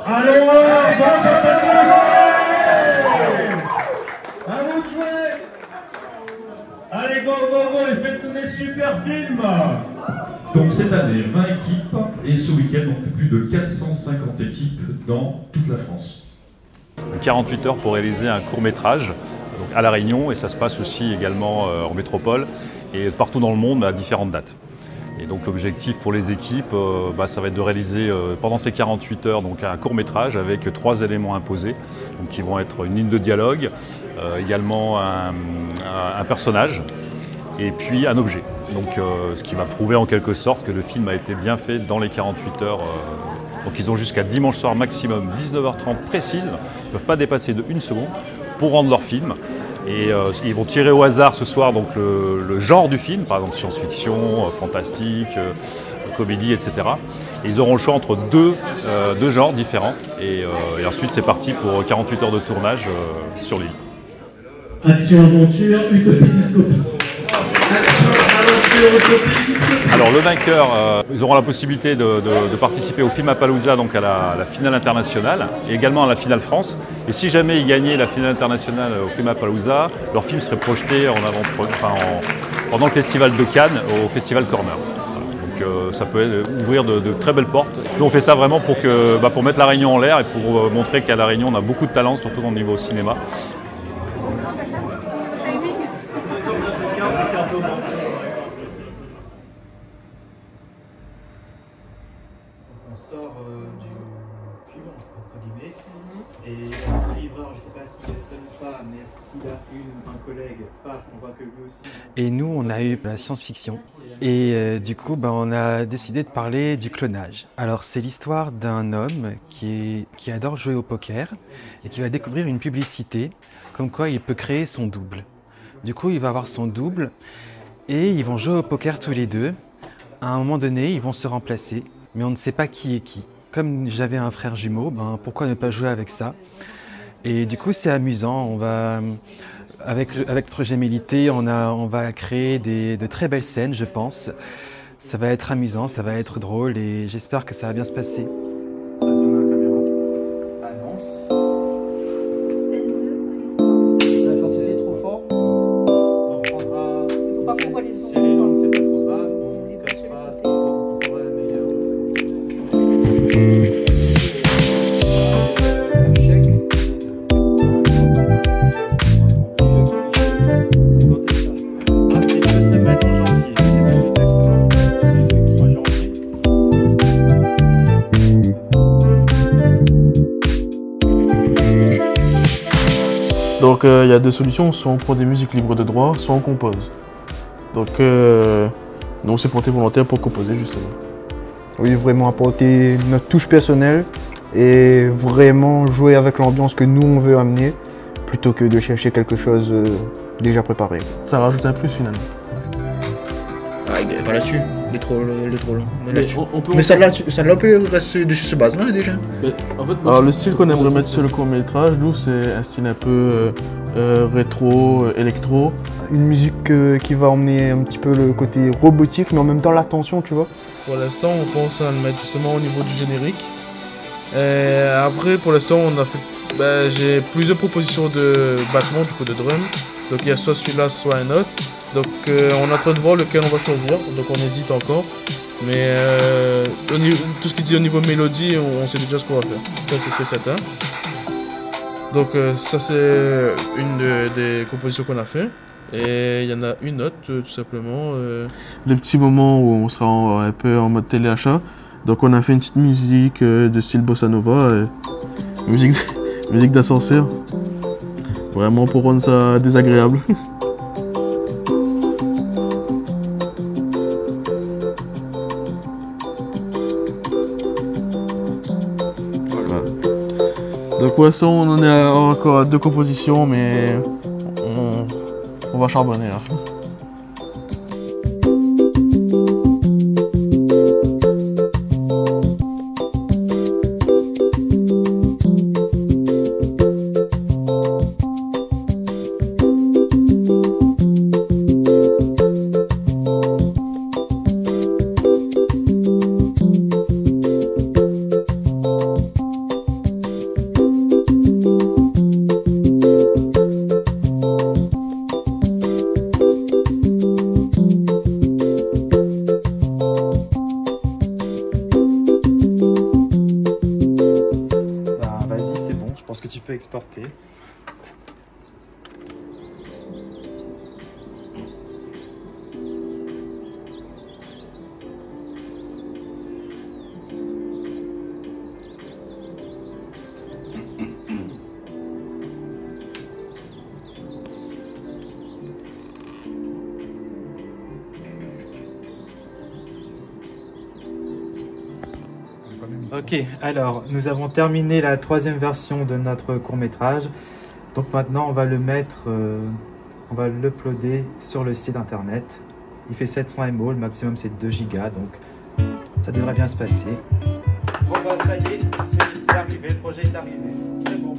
Allez, à vous de jouer. Allez, go, go, go, et faites-nous des super films. Donc cette année, 20 équipes, et ce week-end, donc plus de 450 équipes dans toute la France. 48 heures pour réaliser un court-métrage à La Réunion, et ça se passe aussi également en métropole et partout dans le monde à différentes dates. Et donc l'objectif pour les équipes, ça va être de réaliser pendant ces 48 heures donc, un court-métrage avec 3 éléments imposés, donc, qui vont être une ligne de dialogue, également un personnage et puis un objet. Donc, ce qui va prouver en quelque sorte que le film a été bien fait dans les 48 heures. Donc ils ont jusqu'à dimanche soir maximum 19h30 précise, ils ne peuvent pas dépasser de 1 seconde pour rendre leur film. Et ils vont tirer au hasard ce soir donc, le genre du film, par exemple science-fiction, fantastique, comédie, etc. Et ils auront le choix entre deux genres différents. Et ensuite c'est parti pour 48 heures de tournage sur l'île. Action, aventure, utopie, dystopie. Alors le vainqueur, ils auront la possibilité de participer au Filmapalooza, donc à la finale internationale, et également à la finale France. Et si jamais ils gagnaient la finale internationale au Filmapalooza, leur film serait projeté pendant le festival de Cannes, au festival Corner. Voilà. Donc ça peut ouvrir de très belles portes. Nous on fait ça vraiment pour mettre La Réunion en l'air et pour montrer qu'à La Réunion on a beaucoup de talent, surtout au niveau cinéma. On sort du cul, entre guillemets, et le livreur, je ne sais pas s'il est seul ou pas, mais est-ce que s'il a un collègue, paf, on voit que lui aussi. Et nous, on a eu la science-fiction. Et du coup, on a décidé de parler du clonage. Alors, c'est l'histoire d'un homme qui adore jouer au poker et qui va découvrir une publicité comme quoi il peut créer son double. Du coup, il va avoir son double et ils vont jouer au poker tous les deux. À un moment donné, ils vont se remplacer, mais on ne sait pas qui est qui. Comme j'avais un frère jumeau, pourquoi ne pas jouer avec ça? Et du coup, c'est amusant. On va, avec notre gémellité, on va créer de très belles scènes, je pense. Ça va être amusant, ça va être drôle et j'espère que ça va bien se passer. Donc il y a deux solutions, soit on prend des musiques libres de droit, soit on compose. Donc nous on s'est porté volontaire pour composer justement. Oui, vraiment apporter notre touche personnelle et vraiment jouer avec l'ambiance que nous on veut amener plutôt que de chercher quelque chose déjà préparé. Ça rajoute un plus finalement. Ah, il est pas là-dessus, il est trop long. Mais celle-là peut rester dessus ce base-là déjà. Mais, en fait, alors le style qu'on aimerait mettre sur le court-métrage, nous c'est un style un peu rétro, électro. Une musique qui va emmener un petit peu le côté robotique mais en même temps l'attention, tu vois. Pour l'instant on pense à le mettre justement au niveau du générique. Et après pour l'instant on a fait, j'ai plusieurs propositions de battements du coup de drum. Donc il y a soit celui-là, soit un autre. Donc on est en train de voir lequel on va choisir, donc on hésite encore. Mais tout ce qui dit au niveau mélodie, on sait déjà ce qu'on va faire. Ça c'est certain. Donc ça c'est une des compositions qu'on a fait. Et il y en a une autre tout simplement. Des petits moments où on sera un peu en mode téléachat. Donc on a fait une petite musique de style bossa nova, musique d'ascenseur. Vraiment pour rendre ça désagréable. Voilà. Donc pour l'instant on en est encore à 2 compositions mais on va charbonner là. peut exporter. Ok, alors nous avons terminé la 3e version de notre court-métrage. Donc maintenant on va le mettre, on va l'uploader sur le site internet. Il fait 700 MO, le maximum c'est 2 Go, donc ça devrait bien se passer. Bon bah ça y est, c'est arrivé, le projet est arrivé. C'est bon.